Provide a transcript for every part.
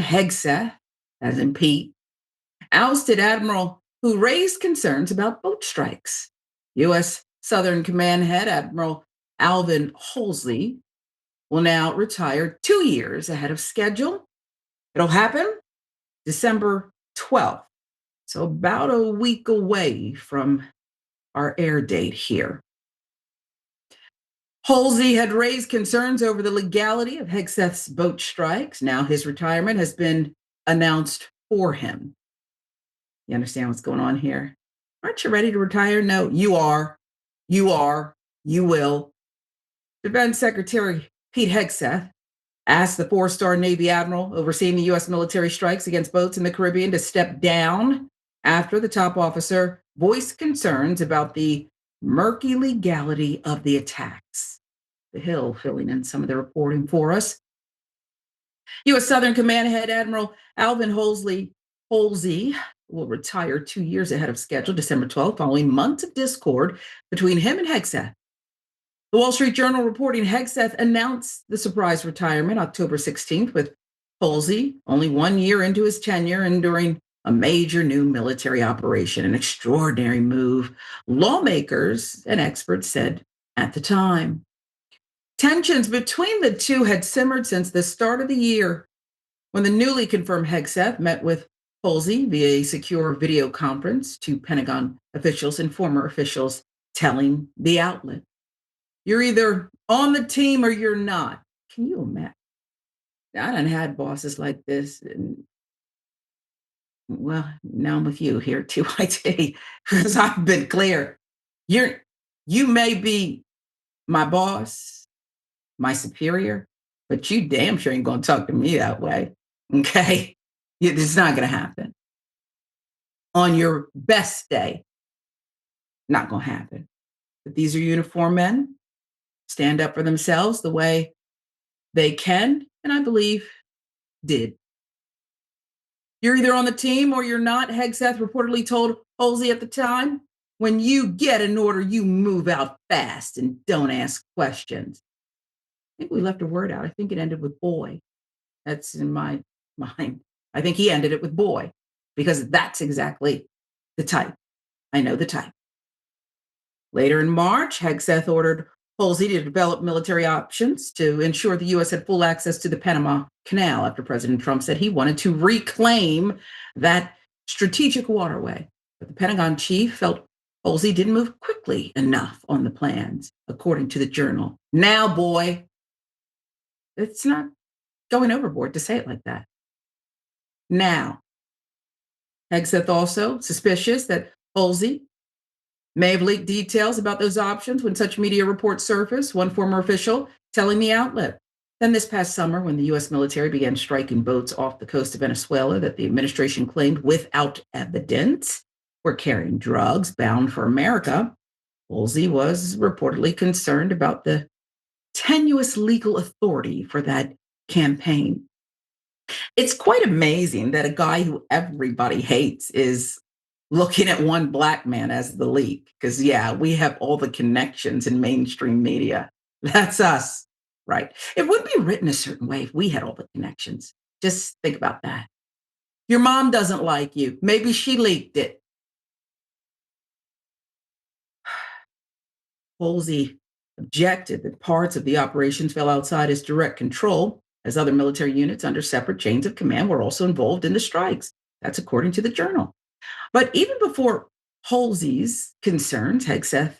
Hegseth, as in Pete, ousted Admiral who raised concerns about boat strikes. U.S. Southern Command head Admiral Alvin Holsey will now retire 2 years ahead of schedule. It'll happen December 12th, so about a week away from our air date here. Holsey had raised concerns over the legality of Hegseth's boat strikes. Now his retirement has been announced for him. You understand what's going on here? Aren't you ready to retire? No, you are. You are. You will. Defense Secretary Pete Hegseth asked the four-star Navy Admiral overseeing the U.S. military strikes against boats in the Caribbean to step down after the top officer voiced concerns about the murky legality of the attacks. The Hill filling in some of the reporting for us. U.S. Southern Command head Admiral Alvin Holsey will retire 2 years ahead of schedule, December 12th, following months of discord between him and Hegseth. The Wall Street Journal reporting Hegseth announced the surprise retirement October 16th, with Holsey only 1 year into his tenure and during a major new military operation, an extraordinary move, lawmakers and experts said at the time. Tensions between the two had simmered since the start of the year, when the newly confirmed Hegseth met with Holsey via a secure video conference, two Pentagon officials and former officials telling the outlet, "You're either on the team or you're not." Can you imagine? I done had bosses like this, and well, now I'm with you here too, IT, because I've been clear. You may be my boss, my superior, but you damn sure ain't gonna talk to me that way. Okay? It's not gonna happen. On your best day, not gonna happen. But these are uniformed men, stand up for themselves the way they can, and I believe did. "You're either on the team or you're not," Hegseth reportedly told Holsey at the time. "When you get an order, you move out fast and don't ask questions." I think we left a word out. I think it ended with boy. That's in my mind. I think he ended it with boy, because that's exactly the type. I know the type. Later in March, Hegseth ordered Holsey to develop military options to ensure the U.S. had full access to the Panama Canal after President Trump said he wanted to reclaim that strategic waterway. But the Pentagon chief felt Holsey didn't move quickly enough on the plans, according to the Journal. Now, boy, it's not going overboard to say it like that. Now, Hegseth also suspicious that Holsey may have leaked details about those options when such media reports surfaced, one former official telling the outlet. Then this past summer, when the U.S. military began striking boats off the coast of Venezuela that the administration claimed without evidence were carrying drugs bound for America, Holsey was reportedly concerned about the tenuous legal authority for that campaign. It's quite amazing that a guy who everybody hates is looking at one black man as the leak. Because, yeah, we have all the connections in mainstream media. That's us, right? It would be written a certain way if we had all the connections. Just think about that. Your mom doesn't like you. Maybe she leaked it. Holsey objected that parts of the operations fell outside his direct control, as other military units under separate chains of command were also involved in the strikes. That's according to the Journal. But even before Holsey's concerns, Hegseth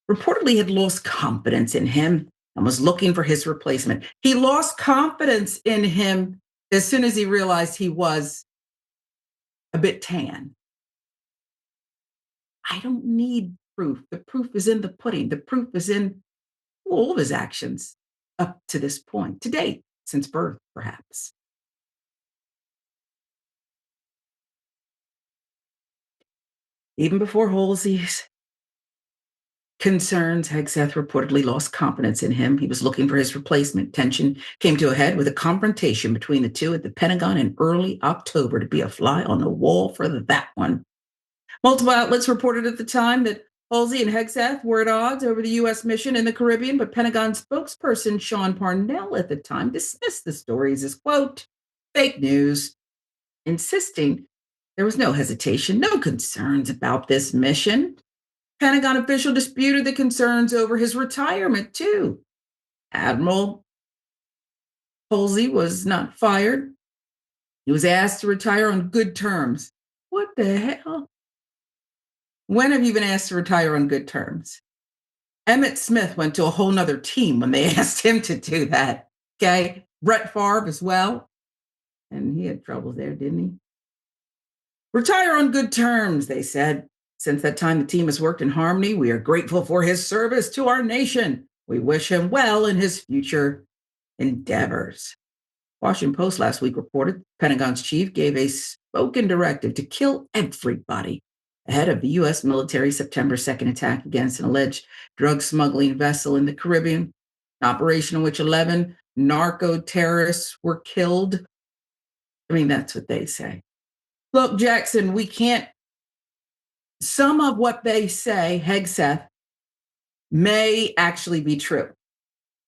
reportedly had lost confidence in him and was looking for his replacement. He lost confidence in him as soon as he realized he was a bit tan. I don't need proof. The proof is in the pudding. The proof is in all of his actions up to this point, to date, since birth, perhaps. Even before Holsey's concerns, Hegseth reportedly lost confidence in him. He was looking for his replacement. Tension came to a head with a confrontation between the two at the Pentagon in early October, to be a fly on the wall for that one. Multiple outlets reported at the time that Holsey and Hegseth were at odds over the U.S. mission in the Caribbean, but Pentagon spokesperson Sean Parnell at the time dismissed the stories as, quote, Fake news, insisting there was no hesitation, no concerns about this mission. Pentagon official disputed the concerns over his retirement, too. Admiral Holsey was not fired. He was asked to retire on good terms. What the hell? When have you been asked to retire on good terms? Emmett Smith went to a whole nother team when they asked him to do that. Okay. Brett Favre as well. And he had trouble there, didn't he? Retire on good terms, they said. Since that time, the team has worked in harmony. We are grateful for his service to our nation. We wish him well in his future endeavors. Washington Post last week reported Pentagon's chief gave a spoken directive to kill everybody ahead of the U.S. military September 2nd attack against an alleged drug smuggling vessel in the Caribbean, an operation in which 11 narco terrorists were killed. I mean, that's what they say. Look, Jackson, we can't, some of what they say, Hegseth, may actually be true.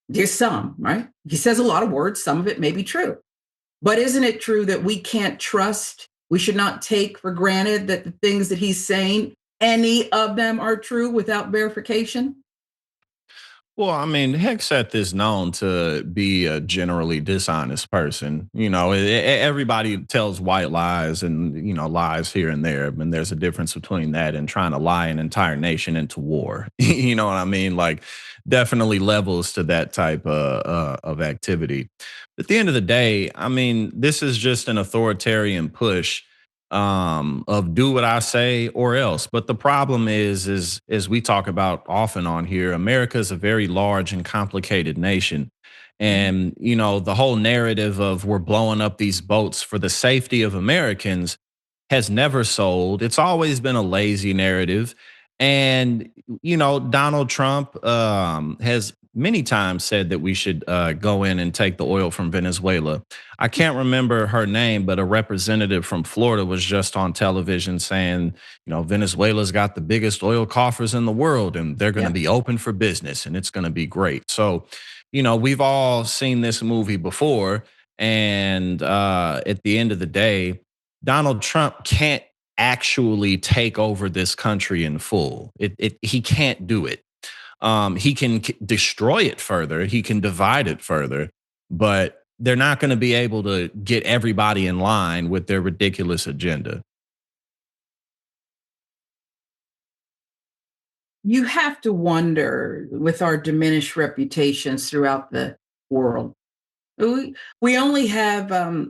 There's some, right? He says a lot of words, some of it may be true. But isn't it true that we can't trust, we should not take for granted that the things that he's saying, any of them are true without verification? Well, I mean, Hegseth is known to be a generally dishonest person. Everybody tells white lies and, lies here and there. And there's a difference between that and trying to lie an entire nation into war. You know what I mean? Like, definitely levels to that type of activity. At the end of the day, I mean, this is just an authoritarian push of do what I say or else. But the problem is as we talk about often on here, America is a very large and complicated nation. And, the whole narrative of we're blowing up these boats for the safety of Americans has never sold. It's always been a lazy narrative. And, Donald Trump has many times said that we should go in and take the oil from Venezuela. I can't remember her name, but a representative from Florida was just on television saying, Venezuela's got the biggest oil coffers in the world and they're going to Yeah. be open for business and it's going to be great. So, we've all seen this movie before. And at the end of the day, Donald Trump can't actually take over this country in full. He can't do it. He can destroy it further. He can divide it further, but they're not going to be able to get everybody in line with their ridiculous agenda. You have to wonder with our diminished reputations throughout the world. We only have a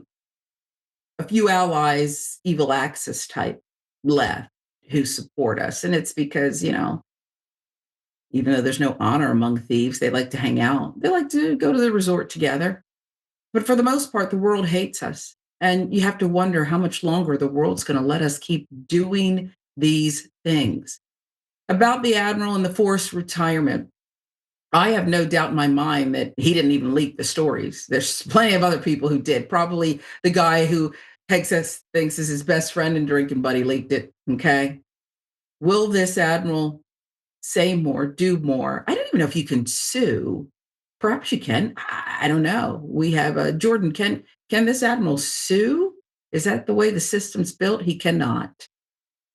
few allies, evil axis type left who support us. And it's because, even though there's no honor among thieves, they like to hang out. They like to go to the resort together. But for the most part, the world hates us. And you have to wonder how much longer the world's going to let us keep doing these things. About the Admiral and the forced retirement, I have no doubt in my mind that he didn't even leak the stories. There's plenty of other people who did. Probably the guy who Texas thinks is his best friend and drinking buddy leaked it. Okay. Will this Admiral say more, do more? I don't even know if you can sue. Perhaps you can. I don't know. We have Jordan. Can this Admiral sue? Is that the way the system's built? He cannot.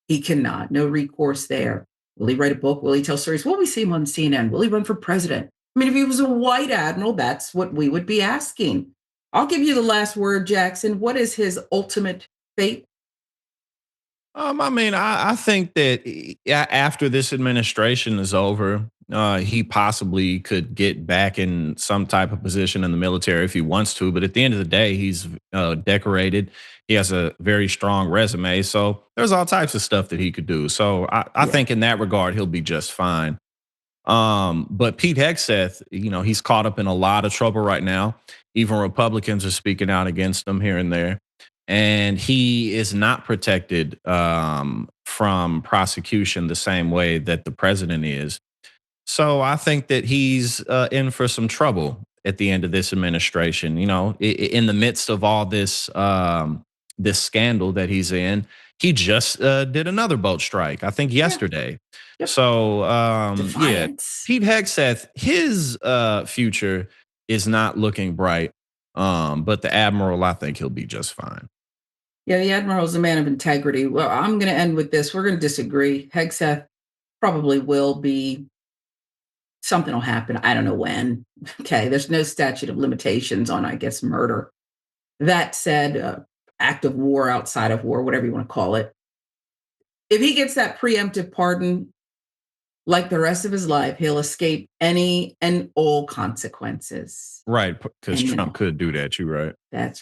He cannot. No recourse there. Will he write a book? Will he tell stories? Will we see him on CNN? Will he run for president? I mean, if he was a white admiral, that's what we would be asking. I'll give you the last word, Jackson. What is his ultimate fate? I mean, I think that after this administration is over, he possibly could get back in some type of position in the military if he wants to. But at the end of the day, he's decorated. He has a very strong resume. So there's all types of stuff that he could do. So I Yeah. think in that regard, he'll be just fine. But Pete Hegseth, he's caught up in a lot of trouble right now. Even Republicans are speaking out against him here and there. And he is not protected from prosecution the same way that the president is. So I think that he's in for some trouble at the end of this administration. In the midst of all this scandal that he's in, he just did another boat strike. I think Yeah. yesterday. Yep. So yeah, Defiance. Pete Hegseth, his future is not looking bright. But the Admiral, I think he'll be just fine. Yeah, the Admiral is a man of integrity. Well, I'm going to end with this. We're going to disagree. Hegseth probably will be, something will happen. I don't know when. Okay. There's no statute of limitations on, I guess, murder. That said, act of war, outside of war, whatever you want to call it. If he gets that preemptive pardon, like the rest of his life, he'll escape any and all consequences. Right. Because And, Trump could do that. You're right. that's